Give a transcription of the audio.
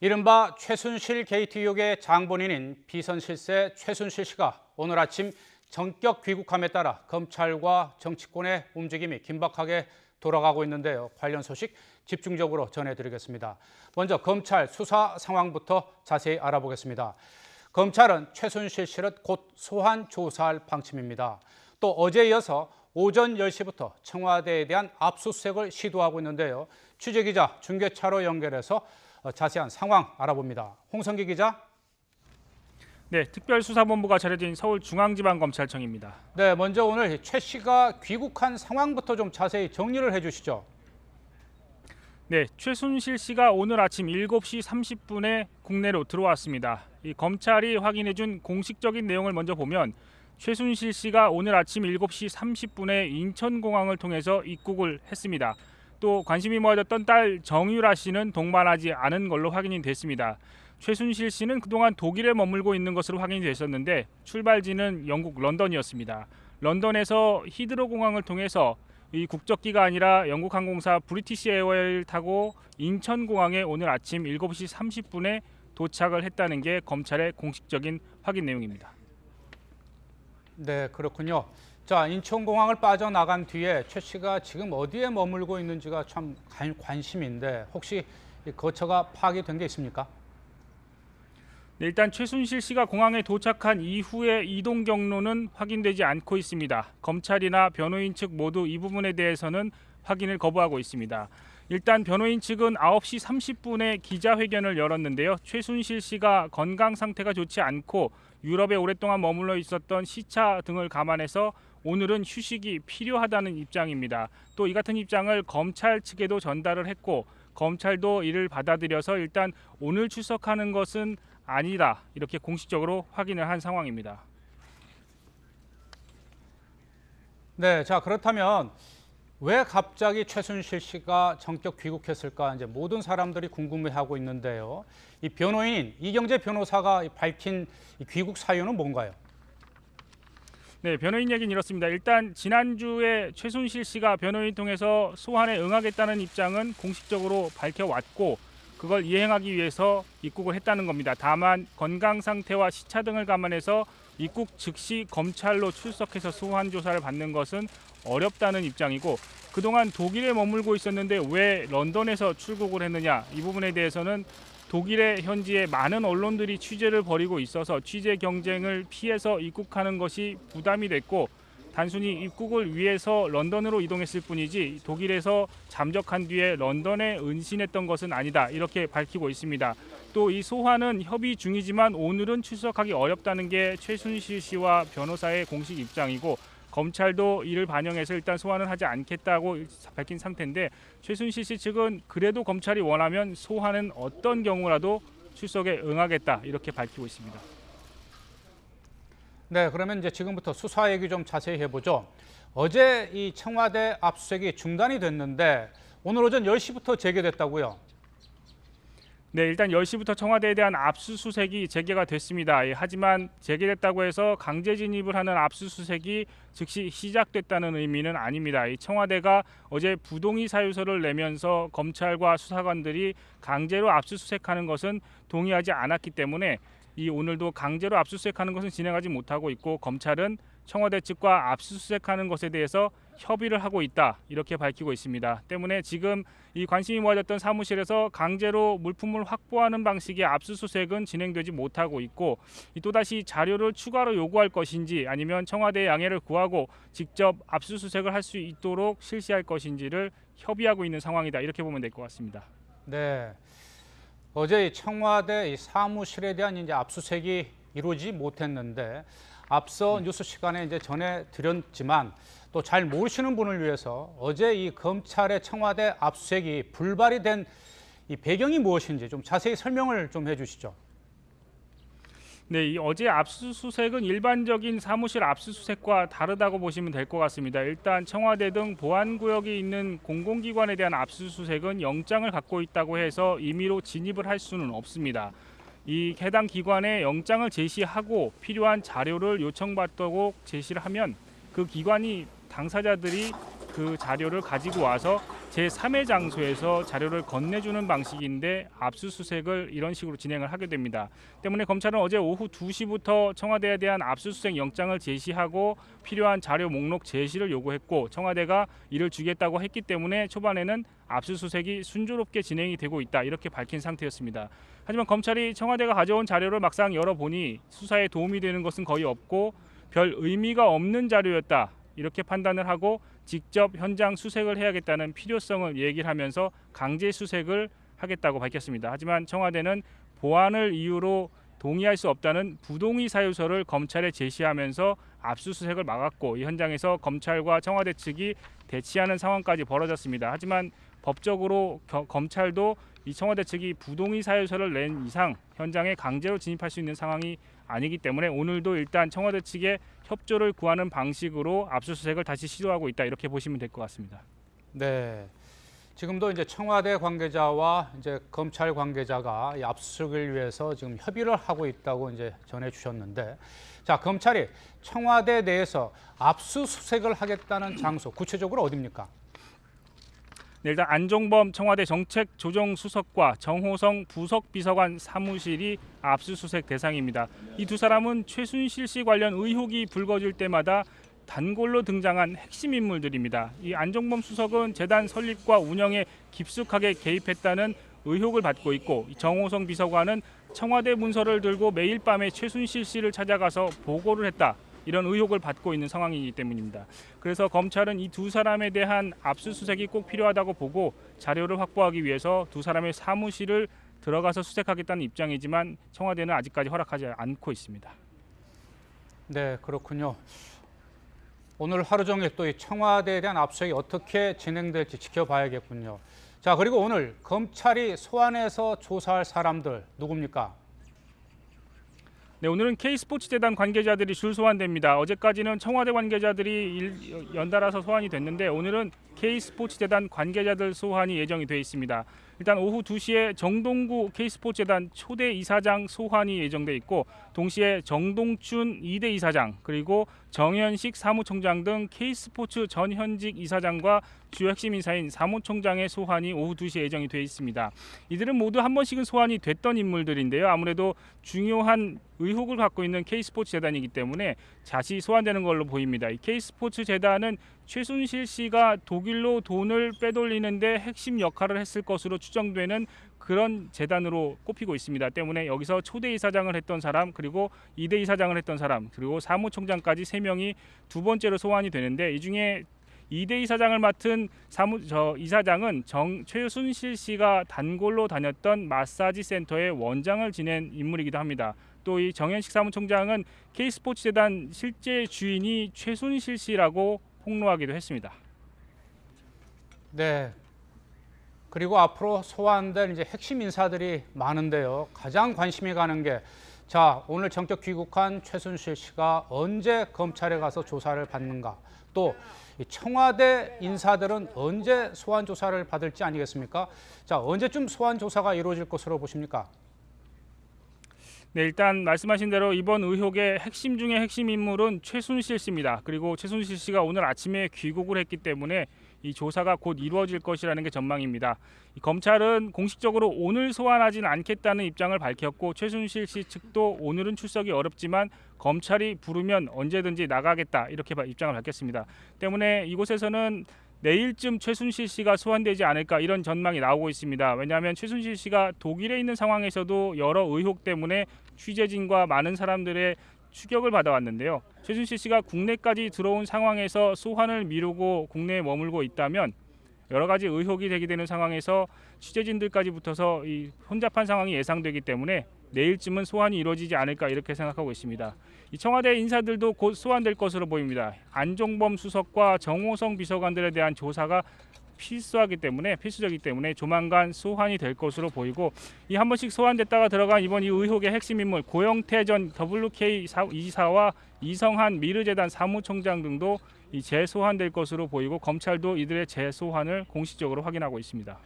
이른바 최순실 게이트 의혹의 장본인인 비선실세 최순실 씨가 오늘 아침 전격 귀국함에 따라 검찰과 정치권의 움직임이 긴박하게 돌아가고 있는데요. 관련 소식 집중적으로 전해드리겠습니다. 먼저 검찰 수사 상황부터 자세히 알아보겠습니다. 검찰은 최순실 씨를 곧 소환 조사할 방침입니다. 또 어제에 이어서 오전 10시부터 청와대에 대한 압수수색을 시도하고 있는데요. 취재기자 중계차로 연결해서 자세한 상황 알아봅니다. 홍성기 기자. 네, 특별수사본부가 차려진 서울중앙지방검찰청입니다. 네, 먼저 오늘 최 씨가 귀국한 상황부터 좀 자세히 정리를 해주시죠. 네, 최순실 씨가 오늘 아침 7시 30분에 국내로 들어왔습니다. 이 검찰이 확인해준 공식적인 내용을 먼저 보면 최순실 씨가 오늘 아침 7시 30분에 인천공항을 통해서 입국을 했습니다. 또 관심이 모아졌던 딸 정유라 씨는 동반하지 않은 걸로 확인이 됐습니다. 최순실 씨는 그동안 독일에 머물고 있는 것으로 확인이 됐었는데 출발지는 영국 런던이었습니다. 런던에서 히드로 공항을 통해서 이 국적기가 아니라 영국 항공사 브리티시 에어웨이를 타고 인천공항에 오늘 아침 7시 30분에 도착을 했다는 게 검찰의 공식적인 확인 내용입니다. 네, 그렇군요. 자, 인천공항을 빠져나간 뒤에 최 씨가 지금 어디에 머물고 있는지가 참 관심인데 혹시 거처가 파악이 된 게 있습니까? 네, 일단 최순실 씨가 공항에 도착한 이후의 이동 경로는 확인되지 않고 있습니다. 검찰이나 변호인 측 모두 이 부분에 대해서는 확인을 거부하고 있습니다. 일단 변호인 측은 9시 30분에 기자회견을 열었는데요. 최순실 씨가 건강 상태가 좋지 않고 유럽에 오랫동안 머물러 있었던 시차 등을 감안해서 오늘은 휴식이 필요하다는 입장입니다. 또 이 같은 입장을 검찰 측에도 전달을 했고 검찰도 이를 받아들여서 일단 오늘 출석하는 것은 아니다, 이렇게 공식적으로 확인을 한 상황입니다. 네, 자, 그렇다면 왜 갑자기 최순실 씨가 전격 귀국했을까 이제 모든 사람들이 궁금해하고 있는데요. 이 변호인인 이경재 변호사가 밝힌 이 귀국 사유는 뭔가요? 네, 변호인 얘기는 이렇습니다. 일단 지난주에 최순실 씨가 변호인 통해서 소환에 응하겠다는 입장은 공식적으로 밝혀왔고 그걸 이행하기 위해서 입국을 했다는 겁니다. 다만 건강 상태와 시차 등을 감안해서 입국 즉시 검찰로 출석해서 소환 조사를 받는 것은 어렵다는 입장이고 그동안 독일에 머물고 있었는데 왜 런던에서 출국을 했느냐, 이 부분에 대해서는 독일의 현지에 많은 언론들이 취재를 벌이고 있어서 취재 경쟁을 피해서 입국하는 것이 부담이 됐고 단순히 입국을 위해서 런던으로 이동했을 뿐이지 독일에서 잠적한 뒤에 런던에 은신했던 것은 아니다, 이렇게 밝히고 있습니다. 또 이 소환은 협의 중이지만 오늘은 출석하기 어렵다는 게 최순실 씨와 변호사의 공식 입장이고 검찰도 이를 반영해서 일단 소환을 하지 않겠다고 밝힌 상태인데 최순실 씨 측은 그래도 검찰이 원하면 소환은 어떤 경우라도 출석에 응하겠다, 이렇게 밝히고 있습니다. 네, 그러면 이제 지금부터 수사 얘기 좀 자세히 해보죠. 어제 이 청와대 압수수색이 중단이 됐는데 오늘 오전 10시부터 재개됐다고요? 네, 일단 10시부터 청와대에 대한 압수수색이 재개가 됐습니다. 하지만 재개됐다고 해서 강제 진입을 하는 압수수색이 즉시 시작됐다는 의미는 아닙니다. 청와대가 어제 부동의 사유서를 내면서 검찰과 수사관들이 강제로 압수수색하는 것은 동의하지 않았기 때문에 오늘도 강제로 압수수색하는 것은 진행하지 못하고 있고 검찰은 청와대 측과 압수수색하는 것에 대해서 협의를 하고 있다, 이렇게 밝히고 있습니다. 때문에 지금 이 관심이 모아졌던 사무실에서 강제로 물품을 확보하는 방식의 압수수색은 진행되지 못하고 있고 또다시 자료를 추가로 요구할 것인지 아니면 청와대의 양해를 구하고 직접 압수수색을 할 수 있도록 실시할 것인지를 협의하고 있는 상황이다, 이렇게 보면 될 것 같습니다. 네. 어제 청와대 사무실에 대한 이제 압수수색이 이루어지지 못했는데 앞서 뉴스 시간에 이제 전해드렸지만 또 잘 모르시는 분을 위해서 어제 이 검찰의 청와대 압수수색이 불발이 된 이 배경이 무엇인지 좀 자세히 설명을 좀 해주시죠. 네, 어제 압수수색은 일반적인 사무실 압수수색과 다르다고 보시면 될 것 같습니다. 일단 청와대 등 보안구역이 있는 공공기관에 대한 압수수색은 영장을 갖고 있다고 해서 임의로 진입을 할 수는 없습니다. 이 해당 기관에 영장을 제시하고 필요한 자료를 요청받도록 제시를 하면 그 기관이 당사자들이 그 자료를 가지고 와서 제3의 장소에서 자료를 건네주는 방식인데 압수수색을 이런 식으로 진행을 하게 됩니다. 때문에 검찰은 어제 오후 2시부터 청와대에 대한 압수수색 영장을 제시하고 필요한 자료 목록 제시를 요구했고 청와대가 이를 주겠다고 했기 때문에 초반에는 압수수색이 순조롭게 진행이 되고 있다 이렇게 밝힌 상태였습니다. 하지만 검찰이 청와대가 가져온 자료를 막상 열어보니 수사에 도움이 되는 것은 거의 없고 별 의미가 없는 자료였다 이렇게 판단을 하고 직접 현장 수색을 해야겠다는 필요성을 얘기를 하면서 강제 수색을 하겠다고 밝혔습니다. 하지만 청와대는 보안을 이유로 동의할 수 없다는 부동의 사유서를 검찰에 제시하면서 압수수색을 막았고 이 현장에서 검찰과 청와대 측이 대치하는 상황까지 벌어졌습니다. 하지만 법적으로 검찰도 이 청와대 측이 부동의 사유서를 낸 이상 현장에 강제로 진입할 수 있는 상황이 아니기 때문에 오늘도 일단 청와대 측의 협조를 구하는 방식으로 압수수색을 다시 시도하고 있다 이렇게 보시면 될 것 같습니다. 네. 지금도 이제 청와대 관계자와 이제 검찰 관계자가 이 압수수색을 위해서 지금 협의를 하고 있다고 이제 전해 주셨는데, 자, 검찰이 청와대 내에서 압수수색을 하겠다는 장소 구체적으로 어디입니까? 네, 일단 안종범 청와대 정책조정수석과 정호성 부석비서관 사무실이 압수수색 대상입니다. 이 두 사람은 최순실 씨 관련 의혹이 불거질 때마다 단골로 등장한 핵심 인물들입니다. 이 안종범 수석은 재단 설립과 운영에 깊숙하게 개입했다는 의혹을 받고 있고 정호성 비서관은 청와대 문서를 들고 매일 밤에 최순실 씨를 찾아가서 보고를 했다. 이런 의혹을 받고 있는 상황이기 때문입니다. 그래서 검찰은 이 두 사람에 대한 압수수색이 꼭 필요하다고 보고 자료를 확보하기 위해서 두 사람의 사무실을 들어가서 수색하겠다는 입장이지만 청와대는 아직까지 허락하지 않고 있습니다. 네, 그렇군요. 오늘 하루 종일 또 이 청와대에 대한 압수수색이 어떻게 진행될지 지켜봐야겠군요. 자, 그리고 오늘 검찰이 소환해서 조사할 사람들 누굽니까? 네, 오늘은 K스포츠재단 관계자들이 줄 소환됩니다. 어제까지는 청와대 관계자들이 연달아서 소환이 됐는데 오늘은 K스포츠재단 관계자들 소환이 예정이 돼 있습니다. 일단 오후 2시에 정동구 K스포츠재단 초대 이사장 소환이 예정돼 있고 동시에 정동춘 2대 이사장 그리고 정현식 사무총장 등 K스포츠 전 현직 이사장과 주요 핵심 인사인 사무총장의 소환이 오후 2시에 예정이 돼 있습니다. 이들은 모두 한 번씩은 소환이 됐던 인물들인데요. 아무래도 중요한 의혹을 갖고 있는 K스포츠재단이기 때문에 다시 소환되는 걸로 보입니다. 이 K스포츠재단은 최순실 씨가 독일로 돈을 빼돌리는데 핵심 역할을 했을 것으로 추정되는 그런 재단으로 꼽히고 있습니다. 때문에 여기서 초대 이사장을 했던 사람 그리고 2대 이사장을 했던 사람 그리고 사무총장까지 3명이 두 번째로 소환이 되는데 이 중에 2대 이사장을 맡은 이사장은 최순실 씨가 단골로 다녔던 마사지 센터의 원장을 지낸 인물이기도 합니다. 또 이 정현식 사무총장은 K스포츠재단 실제 주인이 최순실 씨라고 폭로하기도 했습니다. 네. 그리고 앞으로 소환될 이제 핵심 인사들이 많은데요. 가장 관심이 가는 게 자, 오늘 전격 귀국한 최순실 씨가 언제 검찰에 가서 조사를 받는가? 또 청와대 인사들은 언제 소환 조사를 받을지 아니겠습니까? 자, 언제쯤 소환 조사가 이루어질 것으로 보십니까? 네, 일단 말씀하신 대로 이번 의혹의 핵심 중의 핵심 인물은 최순실 씨입니다. 그리고 최순실 씨가 오늘 아침에 귀국을 했기 때문에 이 조사가 곧 이루어질 것이라는 게 전망입니다. 검찰은 공식적으로 오늘 소환하지는 않겠다는 입장을 밝혔고 최순실 씨 측도 오늘은 출석이 어렵지만 검찰이 부르면 언제든지 나가겠다 이렇게 입장을 밝혔습니다. 때문에 이곳에서는 내일쯤 최순실 씨가 소환되지 않을까 이런 전망이 나오고 있습니다. 왜냐하면 최순실 씨가 독일에 있는 상황에서도 여러 의혹 때문에 취재진과 많은 사람들의 추격을 받아왔는데요. 최순실 씨가 국내까지 들어온 상황에서 소환을 미루고 국내에 머물고 있다면 여러 가지 의혹이 제기되는 상황에서 취재진들까지 붙어서 이 혼잡한 상황이 예상되기 때문에 내일쯤은 소환이 이루어지지 않을까 이렇게 생각하고 있습니다. 이 청와대 인사들도 곧 소환될 것으로 보입니다. 안종범 수석과 정호성 비서관들에 대한 조사가 필수적이기 때문에 조만간 소환이 될 것으로 보이고 이 한 번씩 소환됐다가 들어간 이번 이 의혹의 핵심 인물 고영태 전 WK 이사와 이성한 미르재단 사무총장 등도 이 재소환될 것으로 보이고 검찰도 이들의 재소환을 공식적으로 확인하고 있습니다.